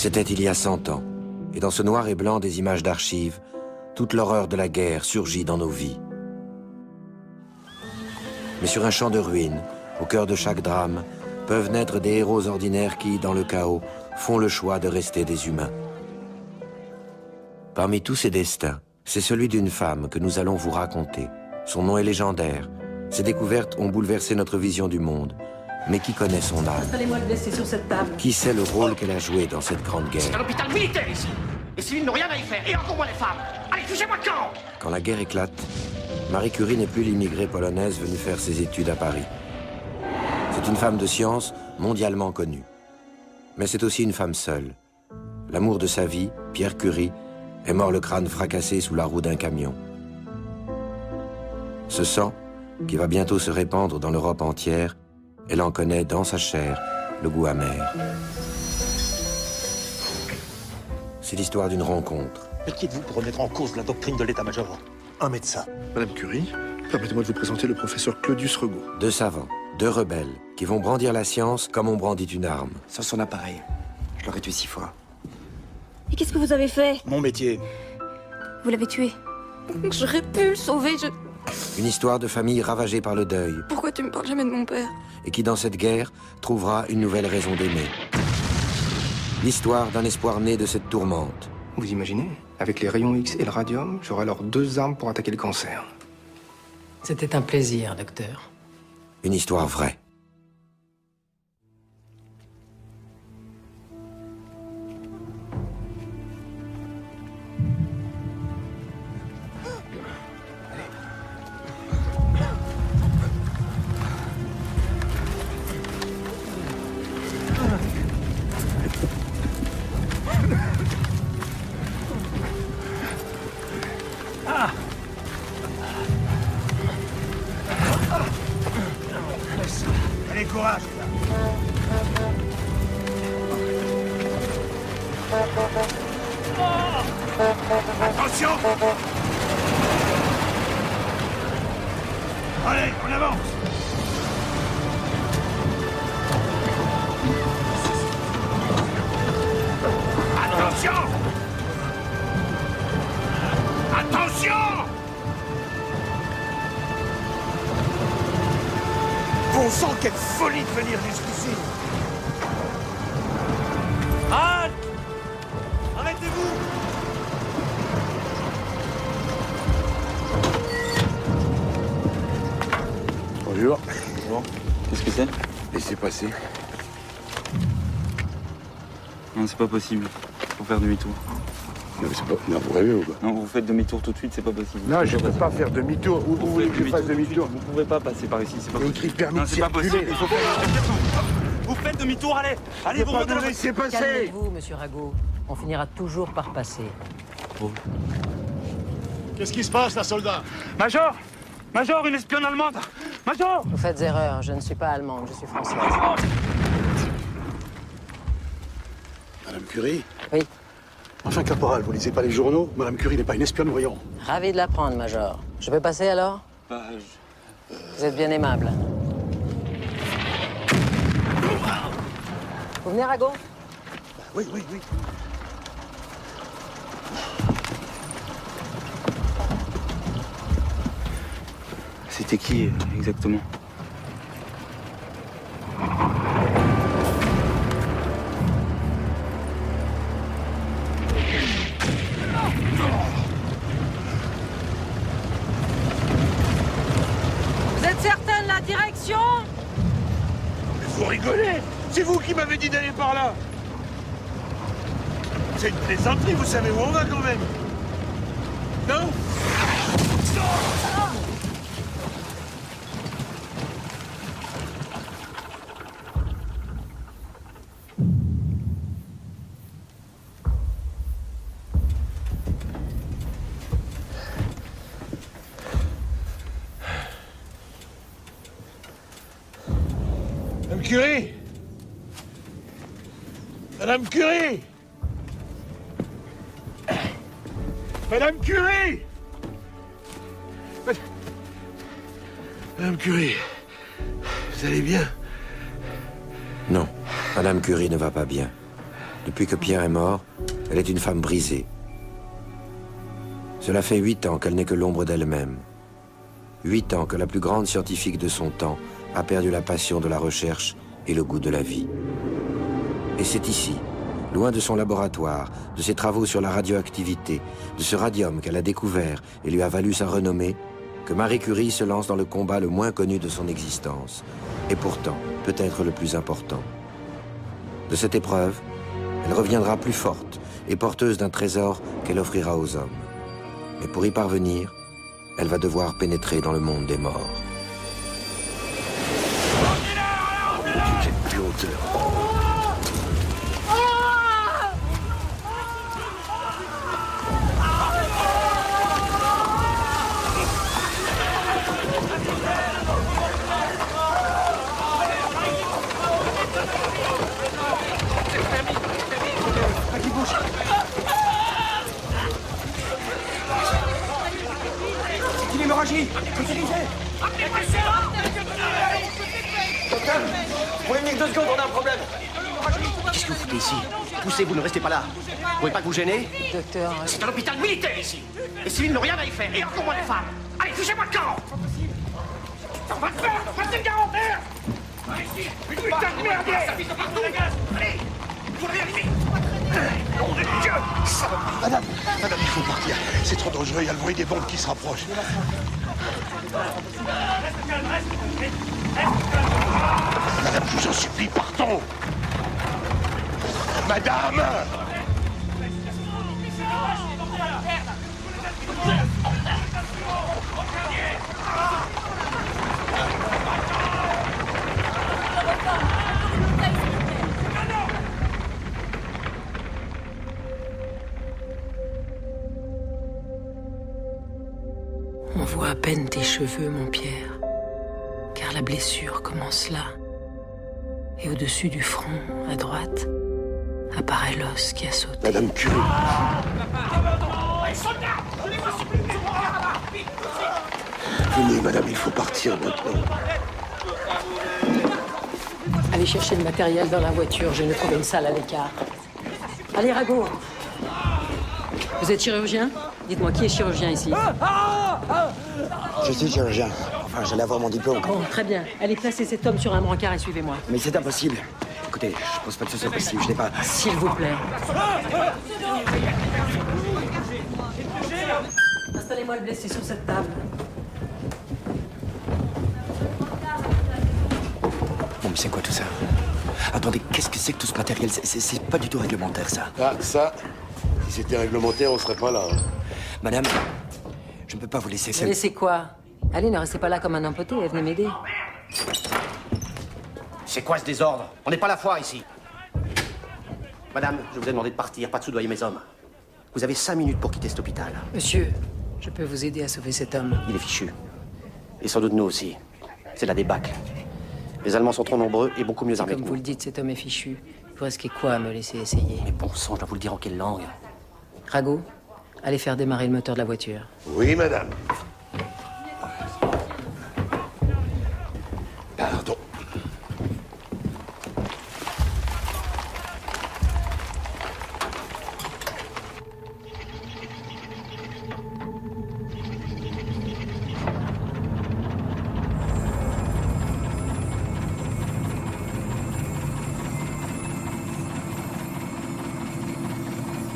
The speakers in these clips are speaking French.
C'était il y a 100 ans, et dans ce noir et blanc des images d'archives, toute l'horreur de la guerre surgit dans nos vies. Mais sur un champ de ruines, au cœur de chaque drame, peuvent naître des héros ordinaires qui, dans le chaos, font le choix de rester des humains. Parmi tous ces destins, c'est celui d'une femme que nous allons vous raconter. Son nom est légendaire. Ses découvertes ont bouleversé notre vision du monde. Mais qui connaît son âme? Allez-moi le laisser sur cette table. Qui sait le rôle qu'elle a joué dans cette grande guerre? C'est un hôpital militaire ici. Les civils n'ont rien à y faire. Et encore moins les femmes. Allez, touchez-moi le camp! Quand la guerre éclate, Marie Curie n'est plus l'immigrée polonaise venue faire ses études à Paris. C'est une femme de science mondialement connue. Mais c'est aussi une femme seule. L'amour de sa vie, Pierre Curie, est mort le crâne fracassé sous la roue d'un camion. Ce sang, qui va bientôt se répandre dans l'Europe entière, elle en connaît dans sa chair le goût amer. C'est l'histoire d'une rencontre. Qui êtes-vous pour remettre en cause la doctrine de l'état-major? Un médecin. Madame Curie, permettez-moi de vous présenter le professeur Claudius Regaud. Deux savants, deux rebelles, qui vont brandir la science comme on brandit une arme. Sans son appareil. Je l'aurais tué 6 fois. Et qu'est-ce que vous avez fait? Mon métier. Vous l'avez tué. J'aurais pu le sauver, Une histoire de famille ravagée par le deuil. Pourquoi tu me parles jamais de mon père? Et qui, dans cette guerre, trouvera une nouvelle raison d'aimer. L'histoire d'un espoir né de cette tourmente. Vous imaginez? Avec les rayons X et le radium, j'aurai alors 2 armes pour attaquer le cancer. C'était un plaisir, docteur. Une histoire vraie. Allez, courage. Attention! Allez, on avance! Attention! Attention! Bon sang, quelle folie de venir jusqu'ici! Halte! Arrêtez-vous! Bonjour. Bonjour. Qu'est-ce que c'est? Laissez passer. Non, c'est pas possible. Faut faire demi-tour. Non, mais c'est pas... Non, vous rêvez ou quoi? Non, vous faites demi-tour tout de suite, c'est pas possible. Non, je peux pas faire demi-tour. Où vous voulez que je fasse demi-tour? Vous pouvez pas passer par ici, c'est pas Il y a possible. écrit permis Non, de c'est pas circuler. possible. Il faut faire... Vous faites demi-tour, allez! Allez, vous remontez la voiture. Laissez passer. Calmez-vous, monsieur Rago. On finira toujours par passer. Qu'est-ce qui se passe, là, soldat? Major! Major, une espionne allemande! Major! Vous faites erreur, je ne suis pas allemande, je suis française. Madame Curie? Oui. Enfin, caporal, vous lisez pas les journaux? Madame Curie n'est pas une espionne, voyons. Ravi de l'apprendre, Major. Je peux passer alors? Bah, Vous êtes bien aimable. Vous venez, Rago? Oui, oui, oui. C'était qui, exactement? Vous êtes certaine de la direction? Mais vous rigolez! C'est vous qui m'avez dit d'aller par là! C'est une plaisanterie, vous savez où on va quand même! Non? Madame Curie! Madame Curie! Madame Curie! Madame Curie, vous allez bien? Non, Madame Curie ne va pas bien. Depuis que Pierre est mort, elle est une femme brisée. Cela fait 8 ans qu'elle n'est que l'ombre d'elle-même. 8 ans que la plus grande scientifique de son temps a perdu la passion de la recherche et le goût de la vie. Et c'est ici, loin de son laboratoire, de ses travaux sur la radioactivité, de ce radium qu'elle a découvert et lui a valu sa renommée, que Marie Curie se lance dans le combat le moins connu de son existence, et pourtant peut-être le plus important. De cette épreuve, elle reviendra plus forte et porteuse d'un trésor qu'elle offrira aux hommes. Mais pour y parvenir, elle va devoir pénétrer dans le monde des morts. Quelle puanteur. C'est une hémorragie. C'est dirigé. Docteur, vous pouvez venir 2 secondes, on a un problème. Qu'est-ce que vous foutez ici? Poussez, vous ne restez pas là. Vous pouvez pas vous gêner? Docteur... C'est un hôpital militaire ici. Les civils n'ont rien à y faire, et encore moins les femmes. Allez, touchez-moi le camp. On va te faire, on va te le garantir. Putain de merdier. Allez, il faut rien vite. Nom de Dieu. Madame, il faut partir. C'est trop dangereux, il y a le bruit des bombes qui se rapprochent. Madame, je vous en supplie, partons. Madame! On voit à peine tes cheveux, mon Pierre, car la blessure commence là. Et au-dessus du front, à droite, apparaît l'os qui a sauté. Madame Curie. Venez, madame, il faut partir maintenant. Allez chercher le matériel dans la voiture, je vais trouver une salle à l'écart. Allez, Rago. Vous êtes chirurgien? Dites-moi, qui est chirurgien ici? Je suis chirurgien. Enfin, j'allais avoir mon diplôme. Bon, très bien. Allez placer cet homme sur un brancard et suivez-moi. Mais c'est impossible. Écoutez, je pense pas que ce soit possible. Je n'ai pas... S'il vous plaît. Installez-moi le blessé sur cette table. Bon, mais c'est quoi tout ça? Attendez, qu'est-ce que c'est que tout ce matériel? C'est pas du tout réglementaire, ça. Ah, ça, si c'était réglementaire, on serait pas là. Madame, je ne peux pas vous laisser seul. Laissez quoi? Allez, ne restez pas là comme un empoté, venez m'aider. C'est quoi ce désordre? On n'est pas à la foire ici. Madame, je vous ai demandé de partir, pas de soudoyer mes hommes. Vous avez 5 minutes pour quitter cet hôpital. Monsieur, je peux vous aider à sauver cet homme. Il est fichu. Et sans doute nous aussi. C'est la débâcle. Les Allemands sont trop nombreux et beaucoup mieux armés que Comme nous. vous le dites, cet homme est fichu. Vous risquez quoi à me laisser essayer? Mais bon sang, je dois vous le dire en quelle langue? Rago, allez faire démarrer le moteur de la voiture. Oui, madame. Pardon.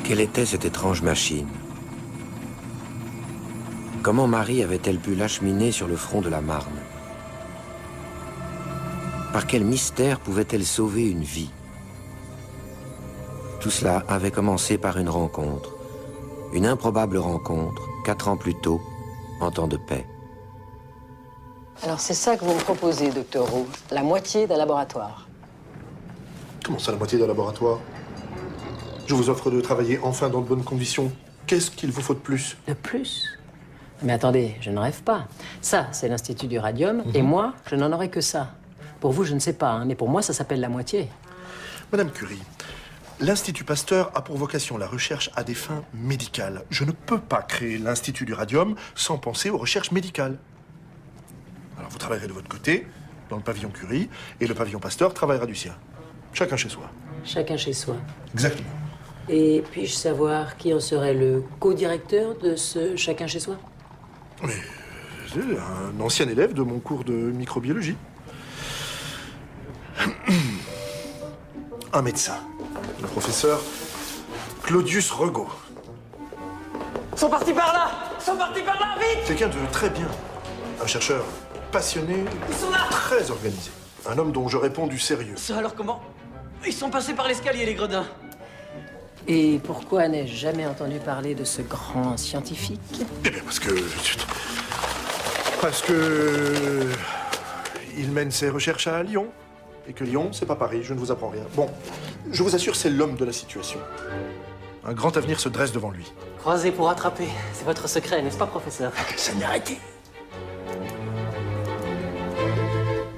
Quelle était cette étrange machine? Comment Marie avait-elle pu l'acheminer sur le front de la Marne? Par quel mystère pouvait-elle sauver une vie? Tout cela avait commencé par une rencontre, une improbable rencontre, 4 ans plus tôt, en temps de paix. Alors c'est ça que vous me proposez, docteur Roux, la moitié d'un laboratoire. Comment ça, la moitié d'un laboratoire? Je vous offre de travailler enfin dans de bonnes conditions. Qu'est-ce qu'il vous faut de plus? De plus? Mais attendez, je ne rêve pas. Ça, c'est l'Institut du Radium, et moi, je n'en aurai que ça. Pour vous, je ne sais pas, hein, mais pour moi, ça s'appelle la moitié. Madame Curie, l'Institut Pasteur a pour vocation la recherche à des fins médicales. Je ne peux pas créer l'Institut du Radium sans penser aux recherches médicales. Alors vous travaillerez de votre côté, dans le pavillon Curie, et le pavillon Pasteur travaillera du sien. Chacun chez soi. Chacun chez soi. Exactement. Et puis-je savoir qui en serait le co-directeur de ce chacun chez soi? Mais c'est un ancien élève de mon cours de microbiologie. Un médecin, le professeur Claudius Regaud. Ils sont partis par là! Ils sont partis par là, vite! Quelqu'un de très bien. Un chercheur passionné, Ils sont là! très organisé. Un homme dont je réponds du sérieux. Ça alors comment? Ils sont passés par l'escalier, les gredins. Et pourquoi n'ai-je jamais entendu parler de ce grand scientifique? Eh bien parce que... il mène ses recherches à Lyon. Et que Lyon, c'est pas Paris, je ne vous apprends rien. Bon, je vous assure, c'est l'homme de la situation. Un grand avenir se dresse devant lui. Croisés pour attraper. C'est votre secret, n'est-ce pas, professeur? Ça n'a arrêté.